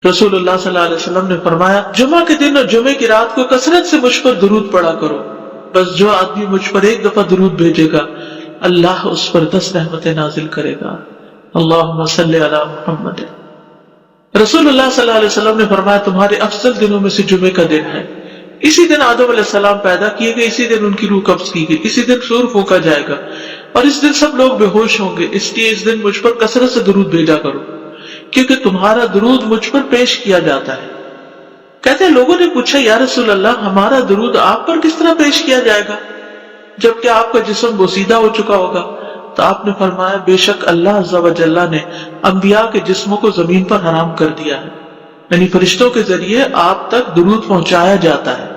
رسول اللہ صلی اللہ علیہ وسلم نے فرمایا جمعہ کے دن اور جمعے کی رات کو کثرت سے مجھ پر درود پڑھا کرو، بس جو آدمی مجھ پر ایک دفعہ درود بھیجے گا اللہ اس پر 10 رحمتیں نازل کرے گا۔ اللہم صلی علی محمد۔ رسول اللہ صلی اللہ علیہ وسلم نے فرمایا تمہارے افضل دنوں میں سے جمعے کا دن ہے، اسی دن آدم علیہ السلام پیدا کیے گئے، اسی دن ان کی روح قبض کی گئی، اسی دن سور پھونکا جائے گا اور اس دن سب لوگ بے ہوش ہوں گے، اس لیے اس دن مجھ پر کثرت سے درود بھیجا کرو کیونکہ تمہارا درود مجھ پر پیش کیا جاتا ہے۔ کہتے ہیں لوگوں نے پوچھا یا رسول اللہ ہمارا درود آپ پر کس طرح پیش کیا جائے گا جبکہ آپ کا جسم بوسیدہ ہو چکا ہوگا؟ تو آپ نے فرمایا بے شک اللہ عز و جل نے انبیاء کے جسموں کو زمین پر حرام کر دیا ہے، یعنی فرشتوں کے ذریعے آپ تک درود پہنچایا جاتا ہے۔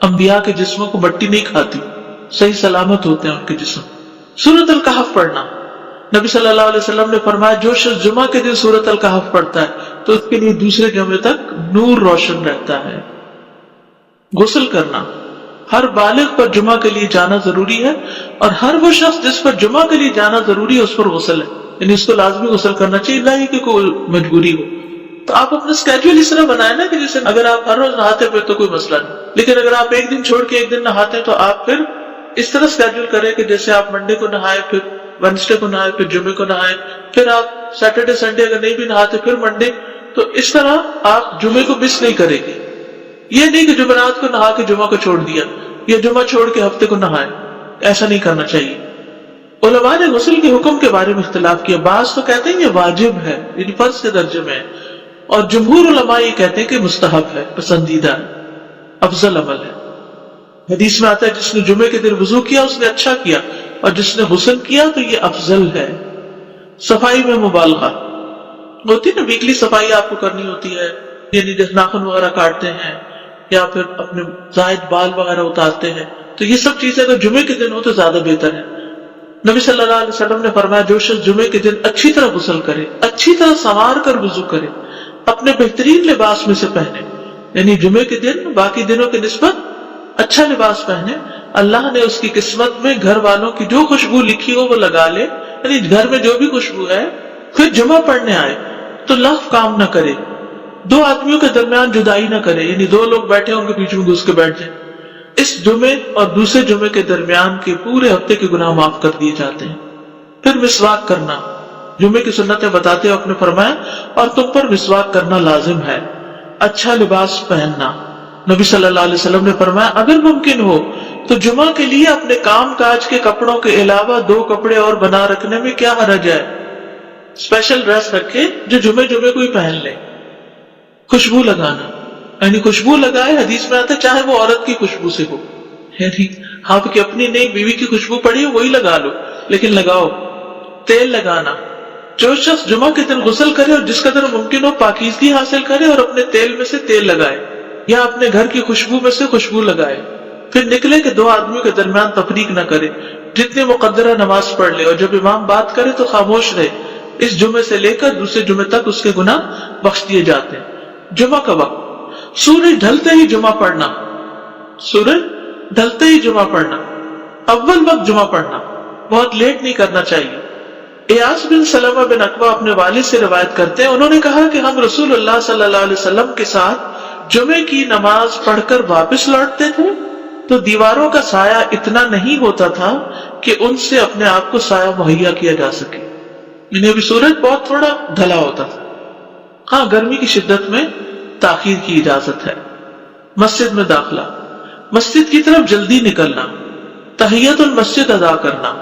انبیاء کے جسموں کو مٹی نہیں کھاتی، صحیح سلامت ہوتے ہیں ان کے جسم۔ سورۃ الکہف پڑھنا، نبی صلی اللہ علیہ وسلم نے فرمایا جو شخص جمعہ کے دن سورۃ الکہف پڑھتا ہے تو اس کے لیے دوسرے جمعے تک نور روشن رہتا ہے۔ غسل کرنا، ہر بالغ پر جمعہ کے لیے جانا ضروری ہے اور ہر وہ شخص جس پر جمعہ کے لیے جانا ضروری ہے اس پر غسل ہے، یعنی اس کو لازمی غسل کرنا چاہیے، نہ ہی کہ کوئی مجبوری ہو۔ تو آپ اپنا اسکیڈول اس طرح بنائیں نا کہ جیسے اگر آپ ہر روز نہاتے پھر تو کوئی مسئلہ نہیں، لیکن اگر آپ ایک دن چھوڑ کے ایک دن نہاتے تو آپ پھر اس طرح اسکیڈول کریں کہ جیسے آپ منڈے کو نہائے، پھر وینسڈے کو نہائے، پھر جمعے کو نہائے، پھر آپ سیٹرڈے سنڈے اگر نہیں بھی نہاتے پھر منڈے، تو اس طرح آپ جمعے کو مس نہیں کریں گے۔ یہ نہیں کہ جمعرات کو نہا کے جمعہ کو چھوڑ دیا یا جمعہ چھوڑ کے ہفتے کو نہائے، ایسا نہیں کرنا چاہیے۔ علماء نے غسل کے حکم کے بارے میں اختلاف کیا، بعض تو کہتے ہیں یہ واجب ہے یعنی فرض کے درجے میں ہے، اور جمہور علماء یہ کہتے ہیں کہ مستحب ہے، پسندیدہ ہے، افضل عمل ہے۔ حدیث میں آتا ہے جس نے جمعے کے دن وضو کیا اس نے اچھا کیا اور جس نے غسل کیا تو یہ افضل ہے۔ صفائی میں مبالغہ ہوتی ہے نا، ویکلی صفائی آپ کو کرنی ہوتی ہے، یعنی جیسے ناخن وغیرہ کاٹتے ہیں یا پھر اپنے زائد بال وغیرہ اتارتے ہیں، تو یہ سب چیزیں اگر جمعے کے دن ہو تو زیادہ بہتر ہے۔ نبی صلی اللہ علیہ وسلم نے فرمایا جو شخص جمعے کے دن اچھی طرح غسل کرے، اچھی طرح سنوار کر وضو کرے، اپنے بہترین لباس میں سے پہنے، یعنی جمعے کے دن باقی دنوں کی نسبت اچھا لباس پہنے، اللہ نے اس کی قسمت میں گھر والوں کی جو خوشبو لکھی ہو وہ لگا لے، یعنی گھر میں جو بھی خوشبو ہے، پھر جمعہ پڑھنے آئے تو لغو کام نہ کرے، دو آدمیوں کے درمیان جدائی نہ کرے، یعنی دو لوگ بیٹھے ہوں گے بیچ میں گھس کے بیٹھ جائیں، اس جمعے اور دوسرے جمعے کے درمیان کے پورے ہفتے کے گناہ معاف کر دیے جاتے ہیں۔ پھر مسواک کرنا، جمعے کی سنتیں بتاتے ہوئے آپ نے فرمایا اور تم پر مسواک کرنا لازم ہے۔ اچھا لباس پہننا، نبی صلی اللہ علیہ وسلم نے فرمایا اگر ممکن ہو تو جمعہ کے لیے اپنے کام کاج کے کپڑوں کے علاوہ 2 کپڑے اور بنا رکھنے میں کیا حرج ہے، اسپیشل ڈریس رکھے جو جمعے کو ہی پہن لے۔ خوشبو لگانا، یعنی خوشبو لگائے، حدیث میں آتا ہے چاہے وہ عورت کی خوشبو سے ہو، یعنی آپ کی اپنی نہیں بیوی کی خوشبو پڑی وہی لگا لو لیکن لگاؤ۔ تیل لگانا، جو شخص جمعہ کے دن غسل کرے اور جس قدر ممکن ہو پاکیزگی حاصل کرے اور اپنے تیل میں سے تیل لگائے یا اپنے گھر کی خوشبو میں سے خوشبو لگائے، پھر نکلے کہ 2 آدمیوں کے درمیان تفریق نہ کرے، جتنے مقدرہ نماز پڑھ لے اور جب امام بات کرے تو خاموش رہے، اس جمعے سے لے کر دوسرے جمعے تک اس کے گناہ بخش دیے جاتے ہیں۔ جمعہ کا وقت، سورج ڈھلتے ہی جمعہ پڑھنا، سورج ڈھلتے ہی جمعہ پڑھنا، اول وقت جمعہ پڑھنا، بہت لیٹ نہیں کرنا چاہیے۔ ایاس بن سلمہ بن عقبہ اپنے والد سے روایت کرتے ہیں، انہوں نے کہا کہ ہم رسول اللہ صلی اللہ علیہ وسلم کے ساتھ جمعے کی نماز پڑھ کر واپس لوٹتے تھے تو دیواروں کا سایہ اتنا نہیں ہوتا تھا کہ ان سے اپنے آپ کو سایہ مہیا کیا جا سکے، یعنی ابھی سورج بہت تھوڑا ڈھلا ہوتا تھا۔ ہاں گرمی کی شدت میں تاخیر کی اجازت ہے۔ مسجد میں داخلہ، مسجد کی طرف جلدی نکلنا، تحیت المسجد ادا کرنا۔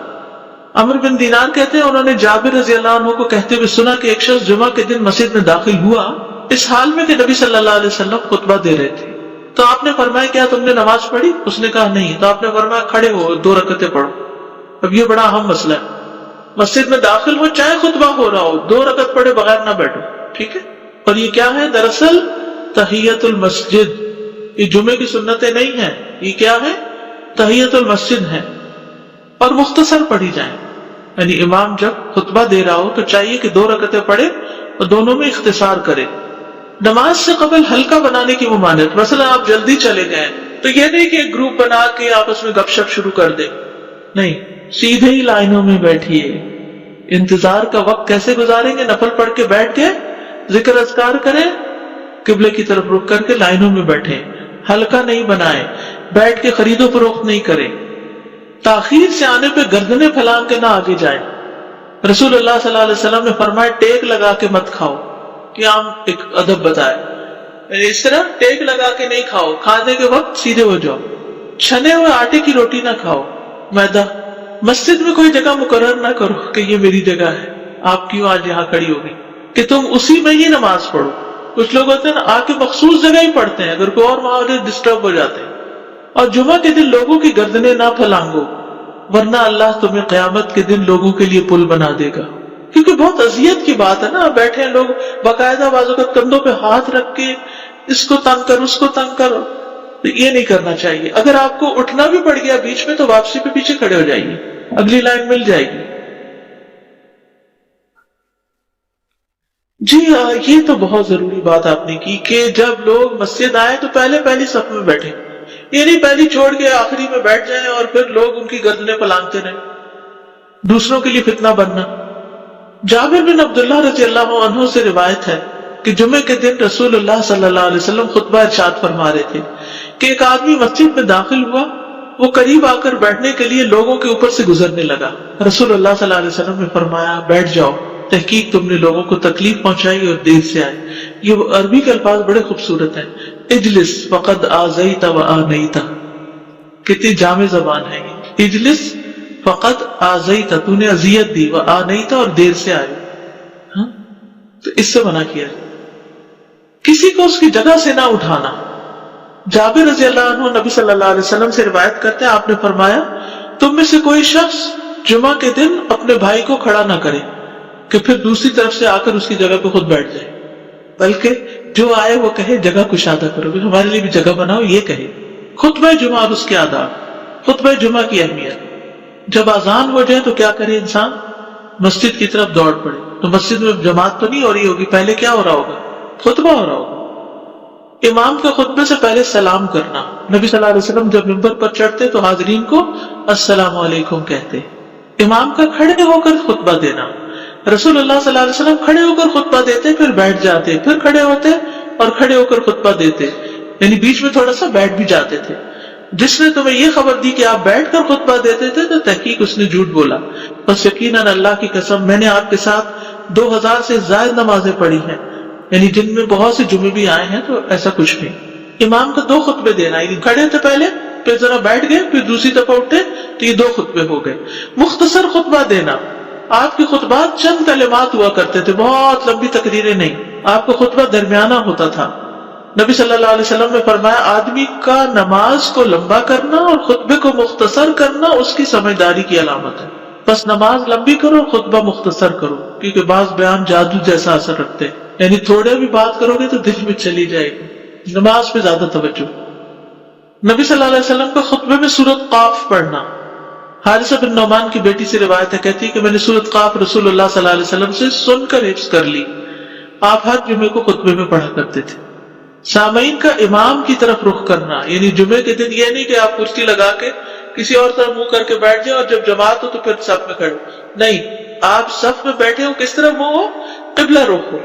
عمرو بن دینار کہتے ہیں انہوں نے جابر رضی اللہ عنہ کو کہتے ہوئے سنا کہ ایک شخص جمعہ کے دن مسجد میں داخل ہوا اس حال میں کہ نبی صلی اللہ علیہ وسلم خطبہ دے رہے تھے، تو آپ نے فرمایا کیا تم نے نماز پڑھی؟ اس نے کہا نہیں، تو آپ نے فرمایا کھڑے ہو 2 رکعتیں پڑھو۔ اب یہ بڑا اہم مسئلہ ہے، مسجد میں داخل ہو چاہے خطبہ ہو رہا ہو 2 رکعت پڑھے بغیر نہ بیٹھو، ٹھیک ہے؟ اور یہ کیا ہے؟ دراصل تحیت المسجد، یہ جمعے کی سنتیں نہیں ہیں، یہ کیا ہے؟ تحیت المسجد ہے، اور مختصر پڑھی جائیں، یعنی امام جب خطبہ دے رہا ہو تو چاہیے کہ 2 رکعتیں پڑھے اور دونوں میں اختصار کرے۔ نماز سے قبل ہلکا بنانے کی ممانعت، مثلا آپ جلدی چلے گئے تو یہ نہیں کہ ایک گروپ بنا کے آپس میں گپ شپ شروع کر دیں، نہیں، سیدھے ہی لائنوں میں بیٹھیے۔ انتظار کا وقت کیسے گزاریں گے؟ نفل پڑھ کے بیٹھ کے ذکر اذکار کریں قبلے کی طرف رخ کر کے لائنوں میں بیٹھیں، حلقہ نہیں بنائیں، بیٹھ کے خرید و فروخت نہیں کریں، تاخیر سے آنے پہ گردنیں پھیلان کے نہ آگے جائیں۔ رسول اللہ صلی اللہ علیہ وسلم نے فرمایا ٹیک لگا کے مت کھاؤ، یہ عام ایک ادب بتایا، اس طرح ٹیک لگا کے نہیں کھاؤ، کھانے کے وقت سیدھے ہو جاؤ۔ چھنے ہوئے آٹے کی روٹی نہ کھاؤ، میدا۔ مسجد میں کوئی جگہ مقرر نہ کرو کہ یہ میری جگہ ہے، آپ کیوں آج یہاں کھڑی ہوگی، کہ تم اسی میں ہی نماز پڑھو۔ کچھ لوگ ہوتے ہیں نا آ کے مخصوص جگہ ہی پڑھتے ہیں، اگر کوئی اور وہاں ڈسٹرب ہو جاتے ہیں۔ اور جمعہ کے دن لوگوں کی گردنیں نہ پھلانگو، ورنہ اللہ تمہیں قیامت کے دن لوگوں کے لیے پل بنا دے گا۔ کیونکہ بہت اذیت کی بات ہے نا، بیٹھے ہیں لوگ باقاعدہ بعض اوقات کندھوں پہ ہاتھ رکھ کے اس کو تنگ کر اس کو تنگ کر، تو یہ نہیں کرنا چاہیے۔ اگر آپ کو اٹھنا بھی پڑ گیا بیچ میں تو واپسی پہ پیچھے کھڑے ہو جائیے، اگلی لائن مل جائے گی۔ جی یہ تو بہت ضروری بات آپ نے کی کہ جب لوگ مسجد آئے تو پہلی صف میں بیٹھے، یہ نہیں پہلی چھوڑ کے آخری میں بیٹھ جائیں اور پھر لوگ ان کی گردنیں پلانگتے رہیں، دوسروں کے لیے فتنہ بننا۔ جابر بن عبداللہ رضی اللہ عنہ سے روایت ہے کہ جمعے کے دن رسول اللہ صلی اللہ علیہ وسلم خطبہ ارشاد فرما رہے تھے کہ ایک آدمی مسجد میں داخل ہوا، وہ قریب آ کر بیٹھنے کے لیے لوگوں کے اوپر سے گزرنے لگا۔ رسول اللہ صلی اللہ علیہ وسلم نے فرمایا بیٹھ جاؤ، تحقیق تم نے لوگوں کو تکلیف پہنچائی اور دیر سے آئے۔ یہ عربی کے الفاظ بڑے خوبصورت ہیں، اجلس فقد آذیت و آنیت، کتنی جامع زبان ہے یہ۔ اجلس فقد آذیت، تو نے اذیت دی، و آنیت، اور دیر سے آئے، ہاں؟ تو اس سے منع کیا۔ کسی کو اس کی جگہ سے نہ اٹھانا۔ جابر رضی اللہ عنہ نبی صلی اللہ علیہ وسلم سے روایت کرتے ہیں، آپ نے فرمایا تم میں سے کوئی شخص جمعہ کے دن اپنے بھائی کو کھڑا نہ کرے کہ پھر دوسری طرف سے آ کر اس کی جگہ پہ خود بیٹھ جائے، بلکہ جو آئے وہ کہے جگہ کشادہ کرو، ہمارے لیے بھی جگہ بناؤ، یہ کہے۔ خطبہ جمعہ اور اس کے آداب۔ خطبہ جمعہ کی اہمیت، جب اذان ہو جائے تو کیا کرے انسان؟ مسجد کی طرف دوڑ پڑے۔ تو مسجد میں جماعت تو نہیں ہو رہی ہوگی، پہلے کیا ہو رہا ہوگا؟ خطبہ ہو رہا ہوگا۔ امام کے خطبے سے پہلے سلام کرنا۔ نبی صلی اللہ علیہ وسلم جب منبر پر چڑھتے تو حاضرین کو السلام علیکم کہتے۔ امام کا کھڑے ہو کر خطبہ دینا۔ رسول اللہ صلی اللہ علیہ وسلم کھڑے ہو کر خطبہ دیتے، پھر بیٹھ جاتے، پھر کھڑے ہوتے اور کھڑے ہو کر خطبہ دیتے، یعنی بیچ میں تھوڑا سا بیٹھ بھی جاتے تھے۔ جس نے تمہیں یہ خبر دی کہ آپ بیٹھ کر خطبہ دیتے تھے تو تحقیق اس نے جھوٹ بولا۔ بس یقیناً اللہ کی قسم میں نے آپ کے ساتھ 2000 سے زائد نمازیں پڑھی ہیں، یعنی جن میں بہت سے جمعے بھی آئے ہیں، تو ایسا کچھ نہیں۔ امام کو 2 خطبے دینا، یعنی کھڑے تھے پہلے، پھر ذرا بیٹھ گئے، پھر دوسری دفعہ اٹھے، تو یہ 2 خطبے ہو گئے۔ مختصر خطبہ دینا۔ آپ کے خطبات چند کلمات ہوا کرتے تھے، بہت لمبی تقریریں نہیں، آپ کا خطبہ درمیانہ ہوتا تھا۔ نبی صلی اللہ علیہ وسلم نے فرمایا آدمی کا نماز کو لمبا کرنا اور خطبے کو مختصر کرنا اس کی سمجھداری کی علامت ہے۔ بس نماز لمبی کرو، خطبہ مختصر کرو، کیونکہ بعض بیان جادو جیسا اثر رکھتے ہیں، یعنی تھوڑے بھی بات کرو گے تو دل میں چلی جائے گی۔ نماز پہ زیادہ توجہ۔ نبی صلی اللہ علیہ وسلم کا خطبے میں سورۃ قاف پڑھنا۔ حارثہ بن نعمان کی بیٹی سے روایت ہے، کہتی ہے کہ میں نے سورۃ قاف رسول اللہ صلی اللہ علیہ وسلم سے سن کر حفظ کر لی۔ آپ ہر جمعے کو خطبے میں پڑھا کرتے تھے۔ سامعین کا امام کی طرف رخ کرنا، یعنی جمعے کے دن یہ نہیں کہ آپ کرسی لگا کے کسی اور طرف منہ کر کے بیٹھ جائیں اور جب جماعت ہو تو پھر صف میں کھڑے، نہیں، آپ صف میں بیٹھے ہو، کس طرف منہ ہو؟ قبلہ رخ ہو،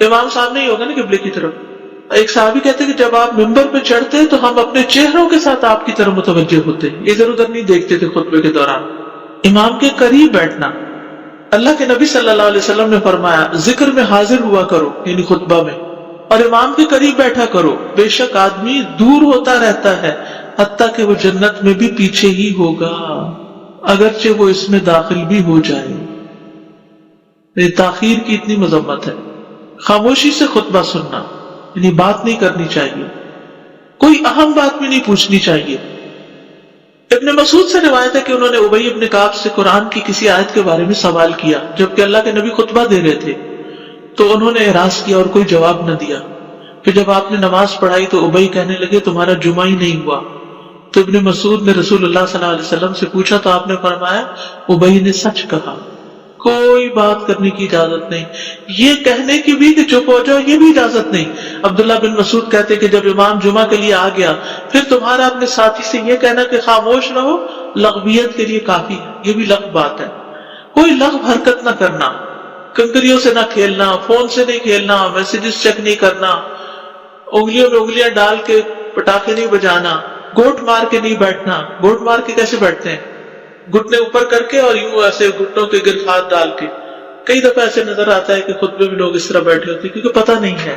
امام سامنے ہی ہوگا نا قبلے کی طرف۔ ایک صحابی کہتے کہ جب آپ ممبر پہ چڑھتے تو ہم اپنے چہروں کے ساتھ آپ کی طرف متوجہ ہوتے، ادھر ادھر نہیں دیکھتے تھے خطبے کے دوران۔ امام کے قریب بیٹھنا۔ اللہ کے نبی صلی اللہ علیہ وسلم نے فرمایا ذکر میں حاضر ہوا کرو، یعنی خطبہ میں، اور امام کے قریب بیٹھا کرو، بے شک آدمی دور ہوتا رہتا ہے حتیٰ کہ وہ جنت میں بھی پیچھے ہی ہوگا اگرچہ وہ اس میں داخل بھی ہو جائے۔ یہ تاخیر کی اتنی مذمت ہے۔ خاموشی سے خطبہ سننا، یعنی بات نہیں کرنی چاہیے، کوئی اہم بات بھی نہیں پوچھنی چاہیے۔ ابن مسعود سے روایت ہے کہ انہوں نے ابی ابن کعب سے قرآن کی کسی آیت کے بارے میں سوال کیا جبکہ اللہ کے نبی خطبہ دے رہے تھے، تو انہوں نے اعراض کیا اور کوئی جواب نہ دیا۔ پھر جب آپ نے نماز پڑھائی تو ابی کہنے لگے تمہارا جمعہ ہی نہیں ہوا۔ تو ابن مسعود نے رسول اللہ صلی اللہ علیہ وسلم سے پوچھا تو آپ نے فرمایا ابی نے سچ کہا، کوئی بات کرنے کی اجازت نہیں، یہ کہنے کی بھی کہ چپ ہو جاؤ یہ بھی اجازت نہیں۔ عبداللہ بن مسعود کہتے کہ جب امام جمعہ کے لیے آ گیا پھر تمہارا اپنے ساتھی سے یہ کہنا کہ خاموش رہو لغویت کے لیے کافی ہے، یہ بھی لغو بات ہے۔ کوئی لغو حرکت نہ کرنا، کنکریوں سے نہ کھیلنا، فون سے نہیں کھیلنا، میسیجز چیک نہیں کرنا، انگلیوں میں انگلیاں ڈال کے پٹاخے نہیں بجانا، گوٹ مار کے نہیں بیٹھنا. گوٹ مار کے کیسے بیٹھتے ہیں؟ گھٹنے اوپر کر کے اور یوں ایسے گھٹنوں کے گرد ہاتھ ڈال کے. کئی دفعہ ایسے نظر آتا ہے کہ خطبے میں لوگ اس طرح بیٹھے ہوتے ہیں کیونکہ پتہ نہیں ہے.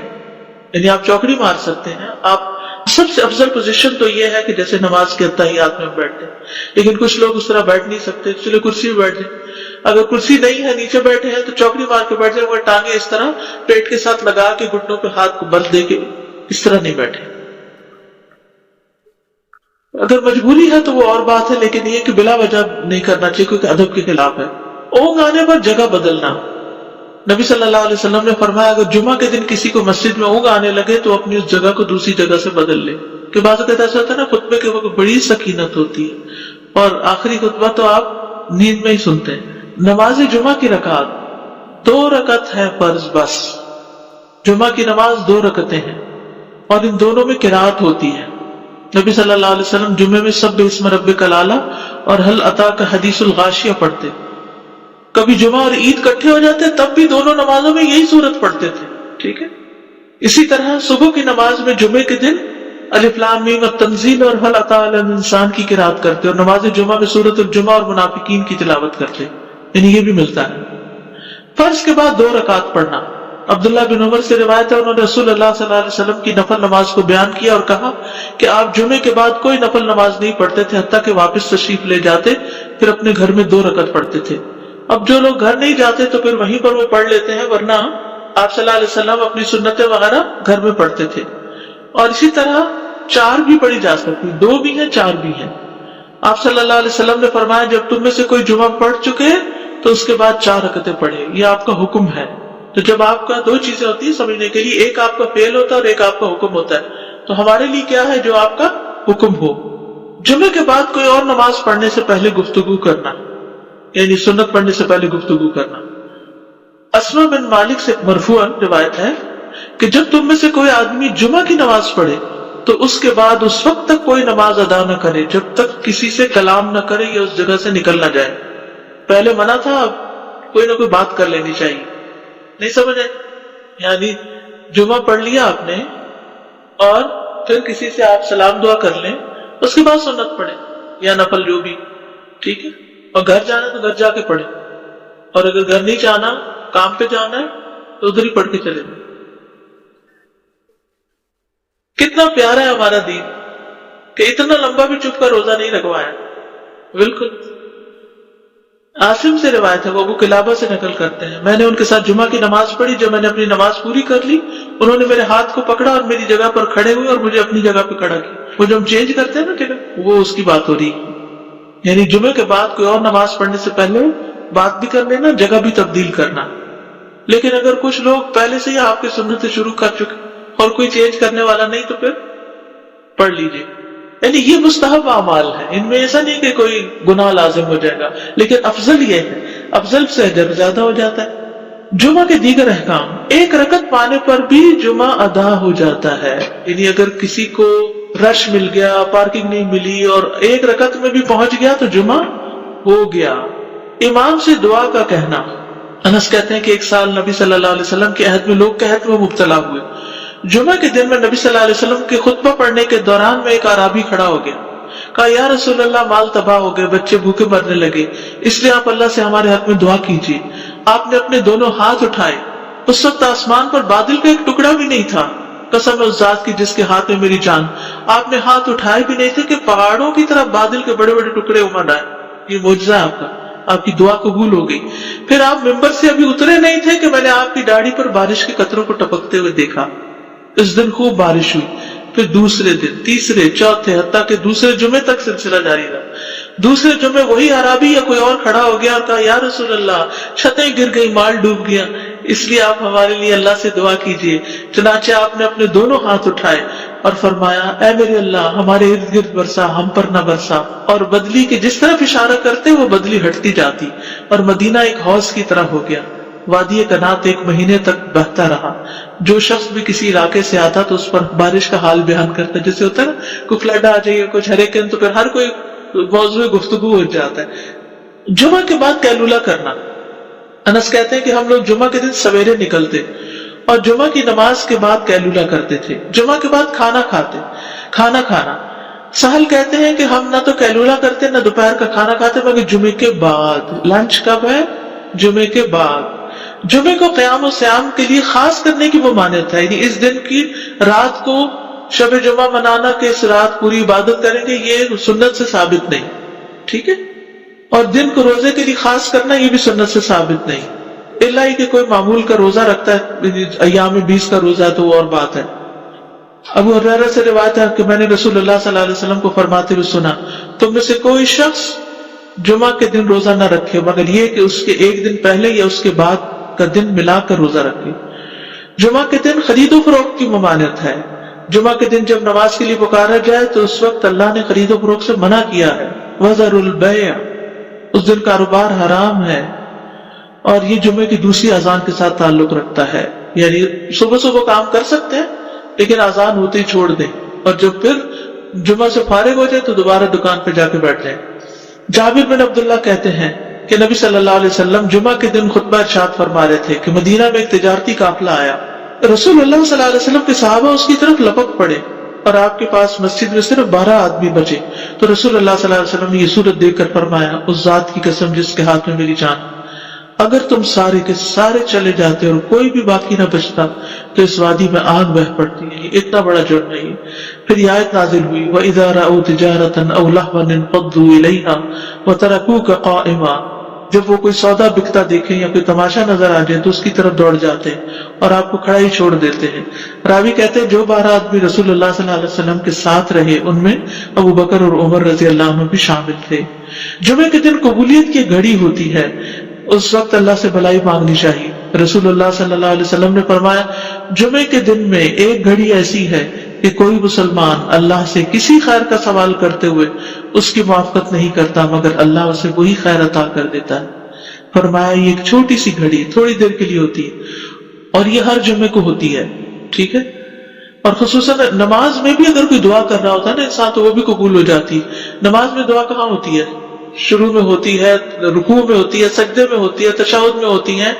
یعنی آپ چوکڑی مار سکتے ہیں. آپ سب سے افضل پوزیشن تو یہ ہے کہ جیسے نماز کے اتحیات میں بیٹھتے ہیں، لیکن کچھ لوگ اس طرح بیٹھ نہیں سکتے، چلے کرسی میں بیٹھ جائیں. اگر کرسی نہیں ہے، نیچے بیٹھے ہیں، تو چوکڑی مار کے بیٹھ جائیں، وہ ٹانگیں اس طرح پیٹ کے ساتھ لگا کے گھٹنوں پہ ہاتھ کو بل دے کے اس طرح نہیں بیٹھے. اگر مجبوری ہے تو وہ اور بات ہے، لیکن یہ کہ بلا وجہ نہیں کرنا چاہیے کیونکہ ادب کے خلاف ہے. اونگ آنے پر جگہ بدلنا. نبی صلی اللہ علیہ وسلم نے فرمایا اگر جمعہ کے دن کسی کو مسجد میں اونگ آنے لگے تو اپنی اس جگہ کو دوسری جگہ سے بدل لے. کہ بعض اوقات ایسا ہوتا ہے نا، خطبے کے وقت بڑی سکینت ہوتی ہے اور آخری خطبہ تو آپ نیند میں ہی سنتے ہیں. نماز جمعہ کی رکعت 2 رکعت ہے فرض بس. جمعہ کی نماز 2 رکعتیں ہیں اور ان دونوں میں قرات ہوتی ہے. نبی صلی اللہ علیہ وسلم جمعے میں سبح اسم ربک الاعلی اور هل اتاک حدیث الغاشیہ پڑھتے. کبھی جمعہ اور عید کٹھے ہو جاتے تب بھی دونوں نمازوں میں یہی سورت پڑھتے تھے. ٹھیک ہے. اسی طرح صبح کی نماز میں جمعے کے دن الف لام میم التنزیل اور هل اتى علی الانسان کی قرات کرتے اور نماز جمعہ میں سورۃ الجمعہ اور منافقین کی تلاوت کرتے. یعنی یہ بھی ملتا ہے. فرض کے بعد 2 رکعت پڑھنا. عبداللہ بن عمر سے روایت ہے انہوں نے رسول اللہ صلی اللہ علیہ وسلم کی نفل نماز کو بیان کیا اور کہا کہ آپ جمعے کے بعد کوئی نفل نماز نہیں پڑھتے تھے حتیٰ کہ واپس تشریف لے جاتے پھر اپنے گھر میں 2 رکعت پڑھتے تھے. اب جو لوگ گھر نہیں جاتے تو پھر وہیں پر وہ پڑھ لیتے ہیں، ورنہ آپ صلی اللہ علیہ وسلم اپنی سنتیں وغیرہ گھر میں پڑھتے تھے. اور اسی طرح 4 بھی پڑھی جا سکتی، 2 بھی ہیں 4 بھی ہیں. آپ صلی اللہ علیہ وسلم نے فرمایا جب تم میں سے کوئی جمعہ پڑھ چکے تو اس کے بعد 4 رکعتیں پڑھے. یہ آپ کا حکم ہے. تو جب آپ کا 2 چیزیں ہوتی ہیں سمجھنے کے لیے، ایک آپ کا فعل ہوتا ہے اور ایک آپ کا حکم ہوتا ہے. تو ہمارے لیے کیا ہے؟ جو آپ کا حکم ہو. جمعے کے بعد کوئی اور نماز پڑھنے سے پہلے گفتگو کرنا، یعنی سنت پڑھنے سے پہلے گفتگو کرنا. اسما بن مالک سے مرفوعاً روایت ہے کہ جب تم میں سے کوئی آدمی جمعہ کی نماز پڑھے تو اس کے بعد اس وقت تک کوئی نماز ادا نہ کرے جب تک کسی سے کلام نہ کرے یا اس جگہ سے نکل نہ جائے. پہلے منع تھا، اب کوئی نہ کوئی بات کر لینی چاہیے. نہیں سمجھے؟ یعنی جمعہ پڑھ لیا آپ نے اور پھر کسی سے آپ سلام دعا کر لیں، اس کے بعد سنت پڑھیں یا نفل جو بھی. ٹھیک ہے. اور گھر جانا تو گھر جا کے پڑھیں، اور اگر گھر نہیں جانا، کام پہ جانا ہے تو ادھر ہی پڑھ کے چلے جائیں. کتنا پیارا ہے ہمارا دین کہ اتنا لمبا بھی چپ کر روزہ نہیں رکھوایا. بالکل. عاصم سے روایت ہے، وہ ابو قلابہ سے نقل کرتے ہیں، میں نے ان کے ساتھ جمعہ کی نماز پڑھی. جب میں نے اپنی نماز پوری کر لی انہوں نے میرے ہاتھ کو پکڑا اور میری جگہ پر کھڑے ہوئے اور مجھے اپنی جگہ پہ کھڑا کیا. وہ جو ہم چینج کرتے ہیں نا جگہ، وہ اس کی بات ہو رہی. یعنی جمعے کے بعد کوئی اور نماز پڑھنے سے پہلے بات بھی کر لینا، جگہ بھی تبدیل کرنا. لیکن اگر کچھ لوگ پہلے سے ہی آپ کی سنتیں شروع کر چکے اور کوئی چینج کرنے والا نہیں تو پھر پڑھ لیجیے. یعنی یہ مستحب اعمال ہے، ان میں ایسا نہیں کہ کوئی گناہ لازم ہو جائے گا، لیکن افضل یہ ہے، افضل سے اجر زیادہ ہو جاتا ہے. جمعہ کے دیگر احکام. 1 رکعت پانے پر بھی جمعہ ادا ہو جاتا ہے. یعنی اگر کسی کو رش مل گیا، پارکنگ نہیں ملی اور 1 رکعت میں بھی پہنچ گیا تو جمعہ ہو گیا. امام سے دعا کا کہنا. انس کہتے ہیں کہ ایک سال نبی صلی اللہ علیہ وسلم کے عہد میں لوگ قحط میں مبتلا ہوئے. جمعہ کے دن میں نبی صلی اللہ علیہ وسلم کے خطبہ پڑھنے کے دوران میں ایک اعرابی کھڑا ہو گیا. کہا یا رسول اللہ، مال تباہ ہو گئے، بچے بھوکے مرنے لگے، اس لیے آپ اللہ سے ہمارے حق میں دعا کیجیے. آپ نے اپنے دونوں ہاتھ اٹھائے. اس وقت آسمان پر بادل کا ایک ٹکڑا بھی نہیں تھا. قسم اس ذات کی جس کے ہاتھ میں میری جان، آپ نے ہاتھ اٹھائے بھی نہیں تھے کہ پہاڑوں کی طرح بادل کے بڑے بڑے ٹکڑے امڑ آئے. یہ معجزہ ہے آپ کا. آپ کی دعا قبول ہو گئی. پھر آپ ممبر سے ابھی اترے نہیں تھے کہ میں نے آپ کی داڑھی پر بارش کے قطروں کو ٹپکتے ہوئے دیکھا. اس دن خوب بارش ہوئی. پھر دوسرے دن، تیسرے، چوتھے، حتیٰ کہ دوسرے جمعے تک سلسلہ جاری رہا. دوسرے جمعے وہی عربی یا کوئی اور کھڑا ہو گیا اور کہا یا رسول اللہ، چھتیں گر گئی، مال ڈوب گیا، اس لیے آپ ہمارے لیے اللہ سے دعا کیجیے. چنانچہ آپ نے اپنے دونوں ہاتھ اٹھائے اور فرمایا اے میرے اللہ، ہمارے ارد گرد برسا، ہم پر نہ برسا. اور بدلی کے جس طرف اشارہ کرتے وہ بدلی ہٹتی جاتی اور مدینہ ایک حوض کی طرح ہو گیا. وادی کنات 1 مہینے تک بہتا رہا. جو شخص بھی کسی علاقے سے آتا تو اس پر بارش کا حال بیان کرتا. جیسے ہوتا ہے نا کوئی فلڈ آ جائے، کچھ ہریکن، تو پھر ہر کوئی موضوع گفتگو ہو جاتا ہے. جمعہ کے بعد قیلولہ کرنا. انس کہتے ہیں کہ ہم لوگ جمعہ کے دن سویرے نکلتے اور جمعہ کی نماز کے بعد قیلولہ کرتے تھے، جمعہ کے بعد کھانا کھانا. سہل کہتے ہیں کہ ہم نہ تو قیلولہ کرتے نہ دوپہر کا کھانا کھاتے مگر جمعے کے بعد. لنچ کب ہے؟ جمعے کے بعد. جمعے کو قیام و سیام کے لیے خاص کرنے کی ممانعت ہے، یعنی اس دن کی رات کو شب جمعہ منانا کہ اس رات پوری عبادت کریں گے، یہ سنت سے ثابت نہیں. ٹھیک ہے. اور دن کو روزے کے لیے خاص کرنا یہ بھی سنت سے ثابت نہیں، الا ہی کہ کوئی معمول کا روزہ رکھتا ہے، ایام 20 کا روزہ ہے تو وہ اور بات ہے. ابو ہریرہ سے روایت ہے کہ میں نے رسول اللہ صلی اللہ علیہ وسلم کو فرماتے ہوئے سنا، تم میں سے کوئی شخص جمعہ کے دن روزہ نہ رکھے مگر یہ کہ اس کے ایک دن پہلے یا اس کے بعد کا دن ملا کر روزہ رکھے. جمعہ کے دن خرید و فروخت کی ممانعت ہے. جمعہ کے دن جب نماز کے لیے پکارا جائے تو اس وقت اللہ نے خرید و فروخت سے منع کیا ہے. وَذَرُوا الْبَيْعَ، اس دن کاروبار حرام ہے. اور یہ جمعے کی دوسری اذان کے ساتھ تعلق رکھتا ہے، یعنی صبح کام کر سکتے ہیں لیکن اذان ہوتے ہی چھوڑ دیں، اور جب پھر جمعہ سے فارغ ہو جائے تو دوبارہ دکان پہ جا کے بیٹھ جائیں. جابر بن عبداللہ کہتے ہیں کہ نبی صلی اللہ علیہ وسلم جمعہ کے دن خطبہ ارشاد فرما رہے تھے کہ مدینہ میں ایک تجارتی قافلہ آیا. رسول اللہ صلی اللہ علیہ وسلم کے صحابہ اس کی طرف لپک پڑے اور آپ کے پاس مسجد میں صرف 12 آدمی بچے. تو رسول اللہ صلی اللہ علیہ وسلم نے یہ صورت دیکھ کر فرمایا، اس ذات کی قسم جس کے ہاتھ میں میری جان، اگر تم سارے کے سارے چلے جاتے اور کوئی بھی باقی نہ بچتا تو اس وادی میں آگ بہہ پڑتی ہے. اتنا بڑا جرم نہیں. پھر یہ آیت نازل ہوئی، وَإِذَا رَأَوْا تِجَارَةً أَوْ لَهْوًا انفضوا إِلَيْهَا وَتَرَكُوكَ قَائِمًا، جب وہ کوئی سودا بکتا دیکھیں یا کوئی تماشا نظر آ جائے تو اس کی طرف دوڑ جاتے ہیں اور آپ کو کھڑا ہی چھوڑ دیتے ہیں. راوی کہتے ہیں جو 12 آدمی رسول اللہ صلی اللہ علیہ وسلم کے ساتھ رہے ان میں ابو بکر اور عمر رضی اللہ عنہ بھی شامل تھے. جمعے کے دن قبولیت کی گھڑی ہوتی ہے، اس وقت اللہ سے بھلائی مانگنی چاہیے. رسول اللہ صلی اللہ علیہ وسلم نے فرمایا، جمعے کے دن میں ایک گھڑی ایسی ہے کہ کوئی مسلمان اللہ سے کسی خیر کا سوال کرتے ہوئے اس کی موافقت نہیں کرتا مگر اللہ اسے وہی خیر عطا کر دیتا ہے. فرمایا یہ ایک چھوٹی سی گھڑی تھوڑی دیر کے لیے ہوتی ہے اور یہ ہر جمعے کو ہوتی ہے. ٹھیک ہے. اور خصوصاً نماز میں بھی اگر کوئی دعا کر رہا ہوتا ہے نا انسان تو وہ بھی قبول ہو جاتی ہے. نماز میں دعا کہاں ہوتی ہے؟ شروع میں ہوتی ہے، رکوع میں ہوتی ہے، سجدے میں ہوتی ہے، تشہد میں ہوتی ہیں.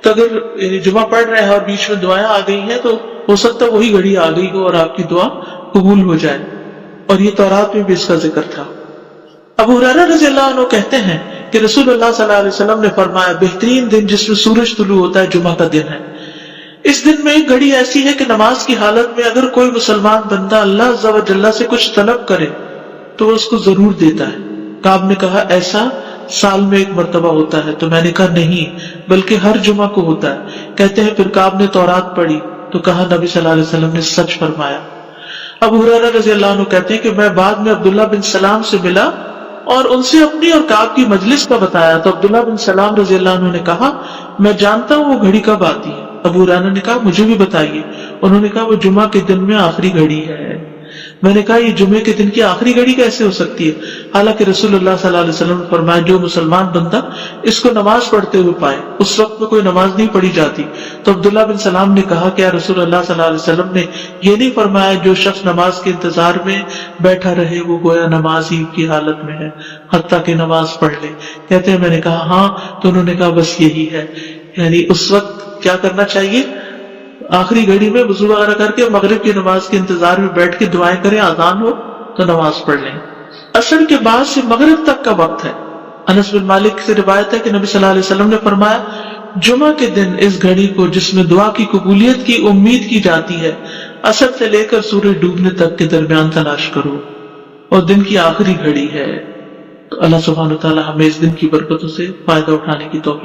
تو اگر جمعہ پڑھ رہے ہیں اور بیچ میں دعائیں آ گئی ہیں تو ہو سکتا ہے وہی گھڑی آ گئی ہو اور آپ کی دعا قبول ہو جائے. اور یہ تورات میں بھی اس کا ذکر تھا. ابو ہریرہ رضی اللہ عنہ کہتے ہیں کہ رسول اللہ صلی اللہ علیہ وسلم نے فرمایا، بہترین دن جس میں سورج طلوع ہوتا ہے جمعہ کا دن ہے. اس دن میں ایک گھڑی ایسی ہے کہ نماز کی حالت میں اگر کوئی مسلمان بندہ اللہ عز و جل سے کچھ طلب کرے تو وہ اس کو ضرور دیتا ہے. کعب نے کہا ایسا سال میں ایک مرتبہ ہوتا ہے؟ تو میں نے کہا نہیں بلکہ ہر جمعہ کو ہوتا ہے. کہتے ہیں پھر کعب نے تورات پڑھی تو کہا نبی صلی اللہ علیہ وسلم نے سچ فرمایا. ابو ہریرہ رضی اللہ عنہ کہتے ہیں کہ میں بعد میں عبداللہ بن سلام سے ملا اور ان سے اپنی اور کعب کی مجلس کا بتایا تو عبداللہ بن سلام رضی اللہ عنہ نے کہا میں جانتا ہوں وہ گھڑی کب آتی ہے. ابو ہریرہ نے کہا مجھے بھی بتائیے. انہوں نے کہا وہ جمعہ کے دن میں آخری گھڑی ہے. میں نے کہا یہ جمعے کے دن کی آخری گھڑی کیسے ہو سکتی ہے؟ حالانکہ رسول اللہ صلی اللہ علیہ وسلم نے فرمایا جو مسلمان بندہ اس کو نماز پڑھتے ہوئے پائے، اس وقت میں کوئی نماز نہیں پڑھی جاتی. تو عبداللہ بن سلام نے کہا کہ یا رسول اللہ صلی اللہ علیہ وسلم نے یہ نہیں فرمایا جو شخص نماز کے انتظار میں بیٹھا رہے وہ گویا نماز ہی کی حالت میں ہے حتیٰ کہ نماز پڑھ لے؟ کہتے ہیں میں نے کہا ہاں. تو انہوں نے کہا بس یہی ہے، یعنی اس وقت کیا کرنا چاہیے؟ آخری گھڑی میں وضو وغیرہ کر کے مغرب کی نماز کے انتظار میں بیٹھ کے دعائیں کریں، آذان ہو تو نماز پڑھ لیں. عصر کے بعد سے مغرب تک کا وقت ہے. انس بن مالک سے روایت ہے کہ نبی صلی اللہ علیہ وسلم نے فرمایا جمعہ کے دن اس گھڑی کو جس میں دعا کی قبولیت کی امید کی جاتی ہے عصر سے لے کر سورج ڈوبنے تک کے درمیان تلاش کرو اور دن کی آخری گھڑی ہے. تو اللہ سبحانہ وتعالی ہمیں اس دن کی برکتوں سے فائدہ اٹھانے کی توفیق